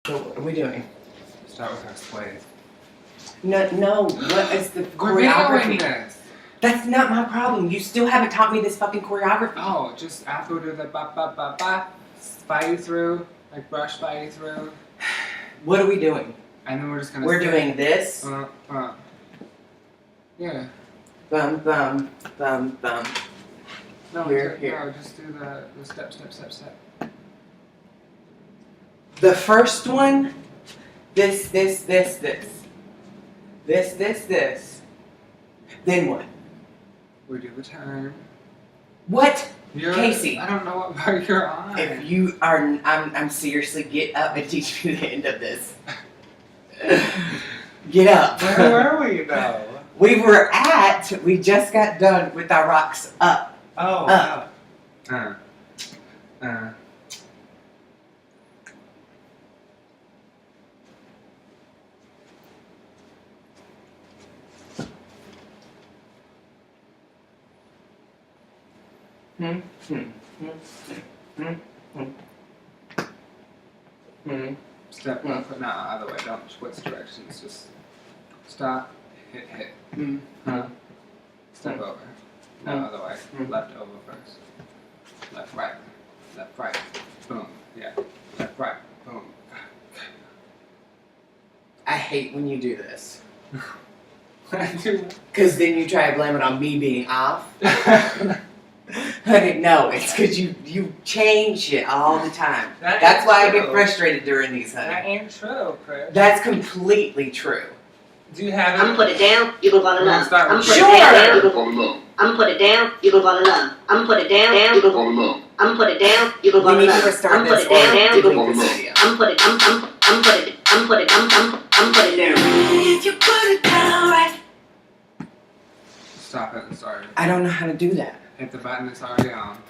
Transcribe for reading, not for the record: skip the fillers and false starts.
So what are we doing? Start with our splays. No, what is the We're videoing choreography? this. That's not my problem. You still haven't taught me this fucking choreography. Oh, just after we do the ba ba ba ba, spy you through, like brush by you through, What are we doing? and then we're just gonna. We're sit. doing this. Yeah. Bum bum bum bum. No, Here, here. No, just do the step. The first one. This. This. Then what? We do the turn. What? You're, Casey. I don't know what part you're on. If you are, I'm seriously, get up and teach me the end of this. Get up. Where were we though? We just got done with our rocks up. Oh. Up. Step one foot. No, other way. Don't switch directions. Just stop. Hit. Step over. No, other way. Left over first. Left, right. Left, right. Boom. Yeah. Left, right. Boom. I hate when you do this. I do. Because then you try to blame it on me being off. No, it's because you change shit all the time. That's why I get frustrated during these, honey. That ain't true, Chris. That's completely true. Do you have it? I'm gonna put it down, you gon' fall in love. Start I'm with put Sure. it down, you gon' Fall in love. I'm put it down, you gon' fall in love. I'm put it down, you gon' Fall in love. I'm put it down, you gon' We fall in need love. to restart I'm put this it or down, you gon' delete this video. I'm put it down. If you put it down right. Stop it and start. I don't know how to do that. Hit the button that's already on.